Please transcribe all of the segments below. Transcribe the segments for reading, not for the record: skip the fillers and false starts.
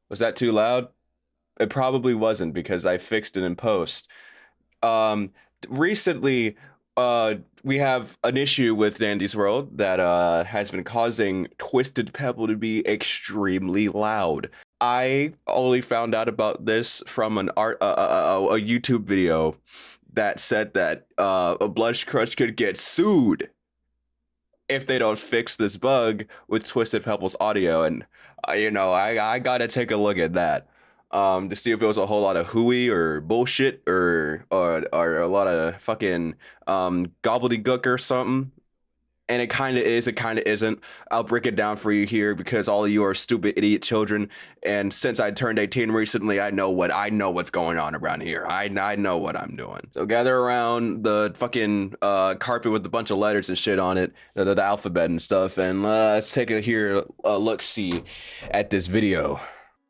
Was that too loud? It probably wasn't because I fixed it in post. Um, Recently, we have an issue with Dandy's World that has been causing Twisted Pebble to be extremely loud. I only found out about this from a YouTube video that said that a blushcrush could get sued if they don't fix this bug with Twisted Pebble's audio. And I gotta take a look at that to see if it was a whole lot of hooey or bullshit or a lot of fucking gobbledygook or something. And it kind of is, it kind of isn't. I'll break it down for you here because all of you are stupid idiot children. And since I turned 18 recently, I know what's going on around here. I know what I'm doing. So gather around the fucking carpet with a bunch of letters and shit on it, the alphabet and stuff, and let's take a look see at this video.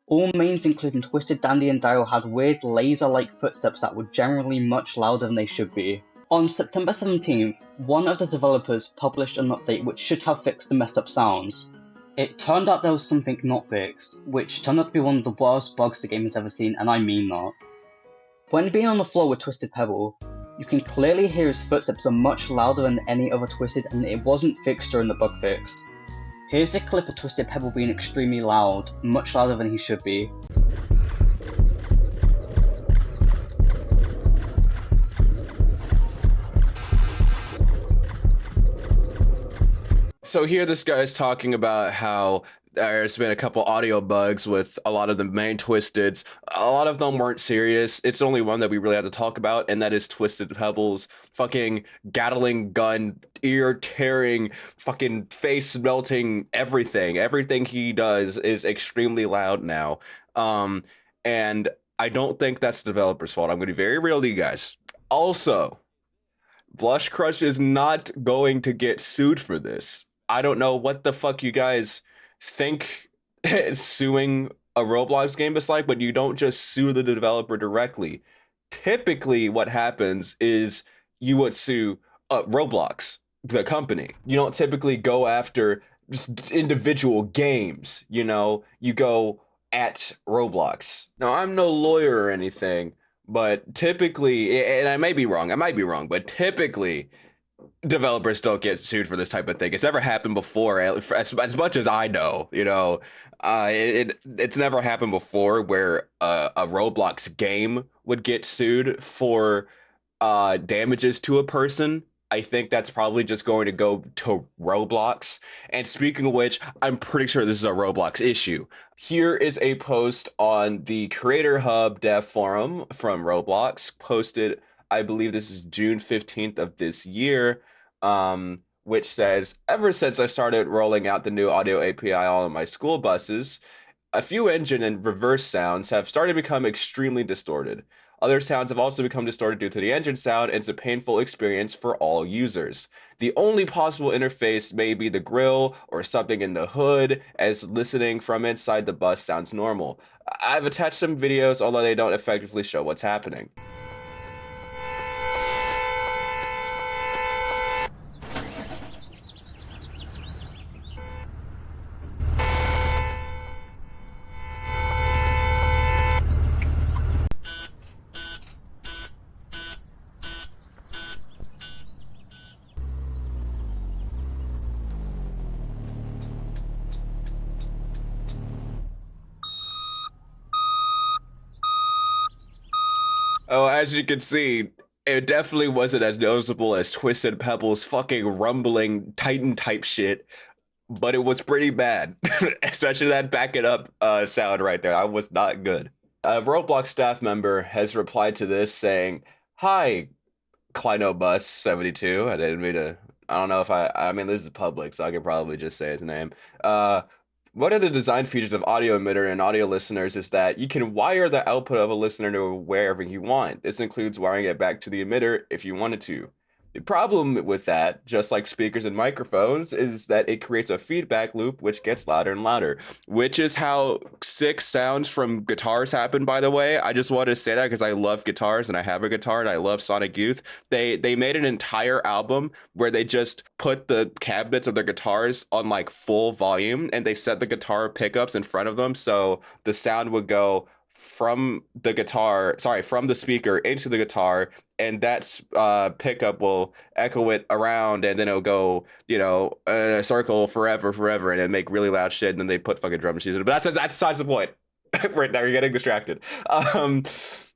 All mains including Twisted, Dandy, and Dial had weird laser-like footsteps that were generally much louder than they should be. On September 17th, one of the developers published an update which should have fixed the messed up sounds. It turned out there was something not fixed, which turned out to be one of the worst bugs the game has ever seen, and I mean that. When being on the floor with Twisted Pebble, you can clearly hear his footsteps are much louder than any other Twisted, and it wasn't fixed during the bug fix. Here's a clip of Twisted Pebble being extremely loud, much louder than he should be. So here this guy is talking about how there's been a couple audio bugs with a lot of the main Twisteds. A lot of them weren't serious. It's only one that we really have to talk about, and that is Twisted Pebble's fucking Gatling gun, ear tearing, fucking face melting everything. Everything he does is extremely loud now. And I don't think that's the developer's fault. I'm going to be very real to you guys. Also, Blushcrush is not going to get sued for this. I don't know what the fuck you guys think suing a Roblox game is like, but you don't just sue the developer directly. Typically, what happens is you would sue Roblox, the company. You don't typically go after just individual games, you go at Roblox. Now, I'm no lawyer or anything, but typically, and I might be wrong, but typically, developers don't get sued for this type of thing. It's never happened before, as much as I know. It's never happened before where a Roblox game would get sued for damages to a person. I think that's probably just going to go to Roblox. And speaking of which, I'm pretty sure this is a Roblox issue. Here is a post on the Creator Hub dev forum from Roblox, posted, I believe this is June 15th of this year, which says, ever since I started rolling out the new audio API on my school buses, a few engine and reverse sounds have started to become extremely distorted. Other sounds have also become distorted due to the engine sound, and it's a painful experience for all users. The only possible interface may be the grill or something in the hood, as listening from inside the bus sounds normal. I've attached some videos, although they don't effectively show what's happening. Oh, as you can see, it definitely wasn't as noticeable as Twisted Pebble's fucking rumbling Titan type shit, but it was pretty bad. Especially that back it up sound right there. I was not good. A Roblox staff member has replied to this saying, "Hi, Kleinobus72." I didn't mean to. I don't know if I mean, this is public, so I could probably just say his name. One of the design features of audio emitter and audio listeners is that you can wire the output of a listener to wherever you want. This includes wiring it back to the emitter if you wanted to. The problem with that, just like speakers and microphones, is that it creates a feedback loop which gets louder and louder, which is how sick sounds from guitars happen, by the way. I just wanted to say that because I love guitars and I have a guitar and I love Sonic Youth. They made an entire album where they just put the cabinets of their guitars on like full volume and they set the guitar pickups in front of them so the sound would go from the guitar, sorry, from the speaker into the guitar, and that pickup will echo it around, and then it'll go, in a circle forever, and then make really loud shit. And then they put fucking drum machines in it. But that's besides the point. Right now, you're getting distracted. Um,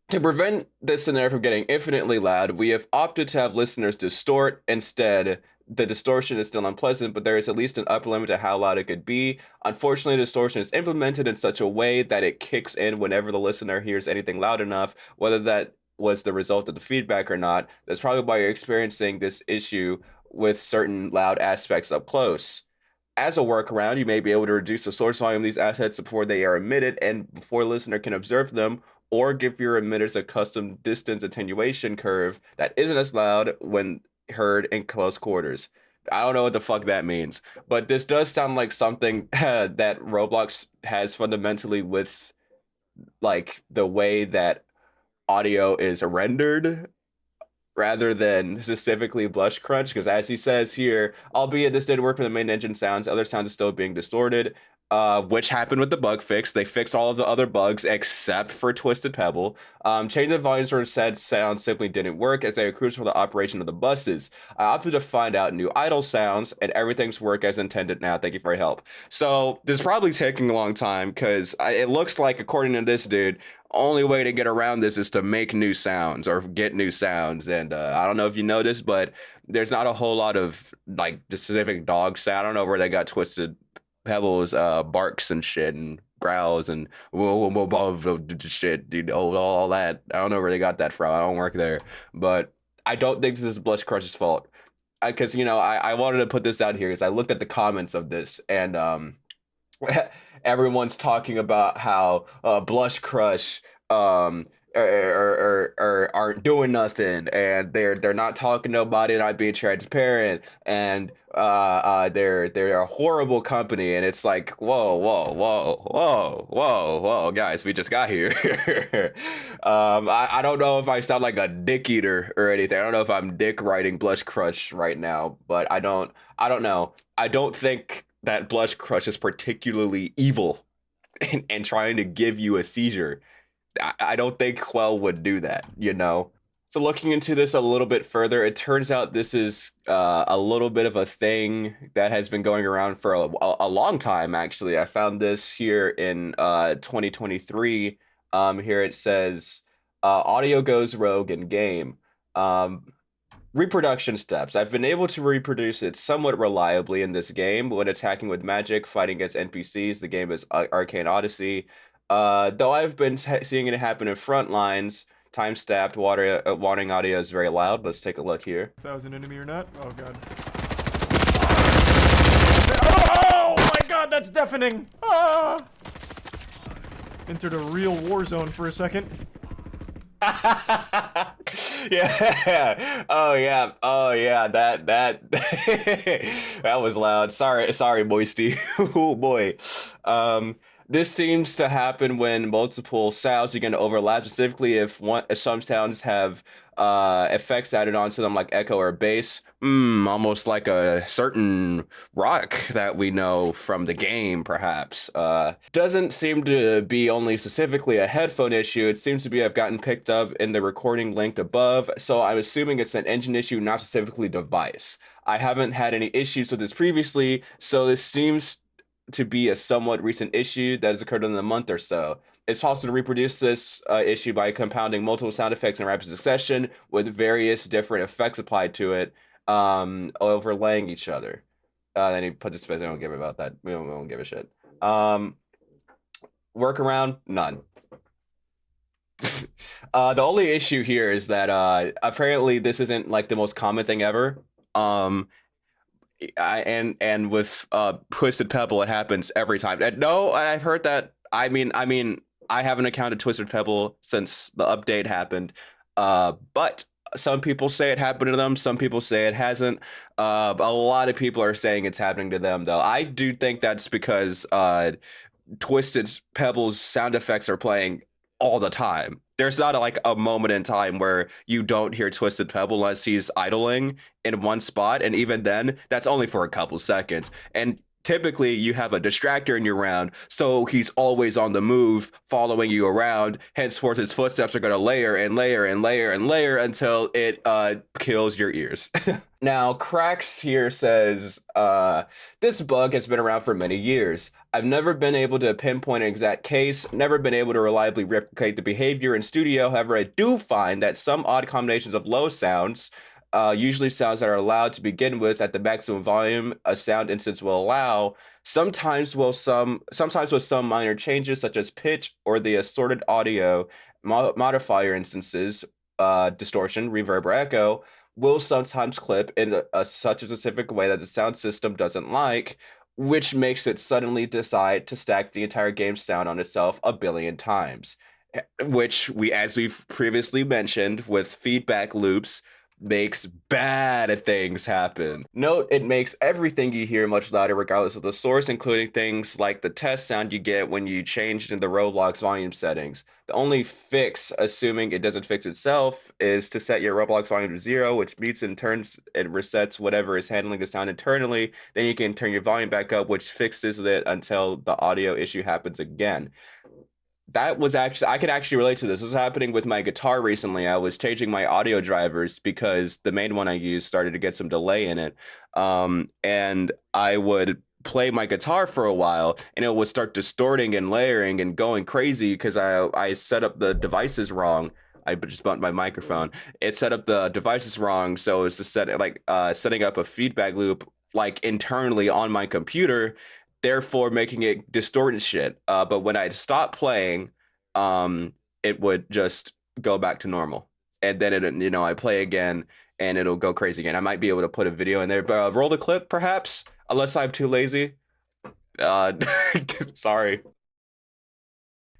to prevent this scenario from getting infinitely loud, we have opted to have listeners distort instead. The distortion is still unpleasant, but there is at least an upper limit to how loud it could be. Unfortunately, distortion is implemented in such a way that it kicks in whenever the listener hears anything loud enough, whether that was the result of the feedback or not. That's probably why you're experiencing this issue with certain loud aspects up close. As a workaround, you may be able to reduce the source volume of these assets before they are emitted and before the listener can observe them, or give your emitters a custom distance attenuation curve that isn't as loud when heard in close quarters. I don't know what the fuck that means, but this does sound like something that Roblox has fundamentally with like the way that audio is rendered rather than specifically blushcrush, because as he says here, albeit this did work for the main engine sounds, other sounds are still being distorted, which happened with the bug fix. They fixed all of the other bugs except for Twisted Pebble. Changing the volumes for said sounds simply didn't work as they were crucial for the operation of the buses. I opted to find out new idle sounds, and everything's work as intended now. Thank you for your help. So this is probably taking a long time because it looks like, according to this dude, only way to get around this is to make new sounds or get new sounds. And I don't know if you noticed, but there's not a whole lot of like specific dog sound. I don't know where they got Twisted Pebbles barks and shit and growls and shit, dude, all that. I don't know where they got that from. I don't work there, but I don't think this is Blushcrush's fault. Because I wanted to put this out here because I looked at the comments of this and everyone's talking about how Blushcrush aren't doing nothing and they're not talking to nobody, not being transparent, and they're a horrible company. And it's like, whoa, guys, we just got here. I don't know if I sound like a dick eater or anything. I don't know if I'm dick writing Blushcrush right now, but I don't know. I don't think that Blushcrush is particularly evil and trying to give you a seizure. I don't think Quell would do that. So looking into this a little bit further, it turns out this is a little bit of a thing that has been going around for a long time, actually. I found this here in 2023. Here it says, audio goes rogue in game. Reproduction steps. I've been able to reproduce it somewhat reliably in this game when attacking with magic, fighting against NPCs. The game is Arcane Odyssey. Though I've been seeing it happen in front lines, time stabbed, warning audio is very loud. Let's take a look here. 1,000 enemy or not? Oh god. Oh my god, that's deafening! Ah! Entered a real war zone for a second. Yeah. Oh yeah. Oh yeah. That that was loud. Sorry, Moisty. Oh boy. This seems to happen when multiple sounds are going to overlap, specifically if some sounds have effects added onto them like echo or bass. Almost like a certain rock that we know from the game, perhaps. Doesn't seem to be only specifically a headphone issue. It seems to be have gotten picked up in the recording linked above, so I'm assuming it's an engine issue, not specifically device. I haven't had any issues with this previously, so this seems to be a somewhat recent issue that has occurred in a month or so. It's possible to reproduce this issue by compounding multiple sound effects in rapid succession with various different effects applied to it, overlaying each other. Then he put the space. I don't give about that. We don't give a shit. Workaround, none. The only issue here is that apparently this isn't like the most common thing ever. And with Twisted Pebble, it happens every time. And no, I've heard that. I mean, I haven't encountered Twisted Pebble since the update happened. But Some people say it happened to them. Some people say it hasn't. A lot of people are saying it's happening to them, though. I do think that's because Twisted Pebbles sound effects are playing all the time. There's not like a moment in time where you don't hear Twisted Pebble unless he's idling in one spot, and even then, that's only for a couple seconds. And typically, you have a distractor in your round, so he's always on the move, following you around. Henceforth, his footsteps are going to layer and layer and layer and layer until it kills your ears. Now, Cracks here says, this bug has been around for many years. I've never been able to pinpoint an exact case, never been able to reliably replicate the behavior in studio. However, I do find that some odd combinations of low sounds, usually sounds that are allowed to begin with at the maximum volume a sound instance will allow, sometimes with some minor changes such as pitch or the assorted audio modifier instances, distortion, reverb, or echo, will sometimes clip in such a specific way that the sound system doesn't like, which makes it suddenly decide to stack the entire game's sound on itself a billion times. Which as we've previously mentioned, with feedback loops, makes bad things happen. Note, it makes everything you hear much louder regardless of the source, including things like the test sound you get when you change in the Roblox volume settings. The only fix, assuming it doesn't fix itself, is to set your Roblox volume to 0, which mutes and turns and resets whatever is handling the sound internally. Then you can turn your volume back up, which fixes it until the audio issue happens again. That was actually, I could actually relate to this. This was happening with my guitar recently. I was changing my audio drivers because the main one I used started to get some delay in it. And I would play my guitar for a while and it would start distorting and layering and going crazy because I set up the devices wrong. I just bumped my microphone. It set up the devices wrong, so it's just setting up a feedback loop like internally on my computer, therefore making it distort and shit. But when I stopped playing, it would just go back to normal, and then I play again, and it'll go crazy again. I might be able to put a video in there, but roll the clip perhaps, unless I'm too lazy. Uh, sorry.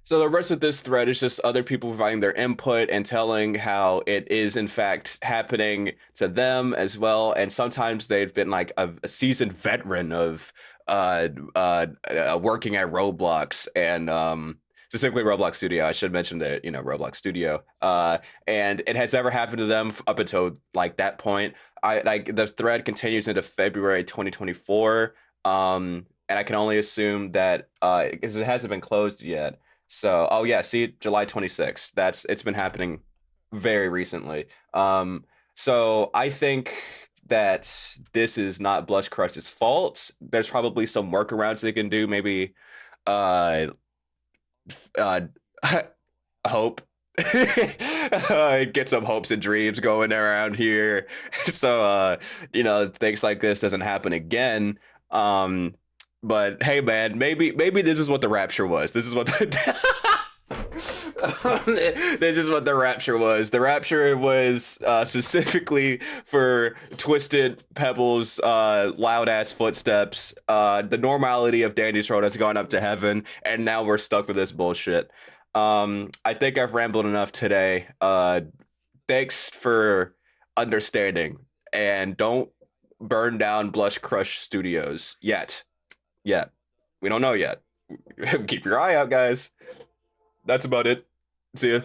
So the rest of this thread is just other people providing their input and telling how it is in fact happening to them as well. And sometimes they've been like a seasoned veteran of working at Roblox and specifically Roblox Studio. I should mention that, Roblox Studio. And it has never happened to them up until like that point. The thread continues into February 2024. And I can only assume that because it hasn't been closed yet. So, oh yeah, see, July 26th. It's been happening very recently. So I think that this is not Blushcrush's fault. There's probably some workarounds they can do. Maybe uh uh hope. Get some hopes and dreams going around here. So things like this doesn't happen again. But hey, man, maybe this is what the rapture was. This is what this is what the rapture was. The rapture was specifically for Twisted Pebbles' loud ass footsteps. The normality of Dandy's Road has gone up to heaven, and now we're stuck with this bullshit. I think I've rambled enough today. Thanks for understanding, and don't burn down Blushcrush Studios yet. We don't know yet. Keep your eye out, guys. That's about it. See ya.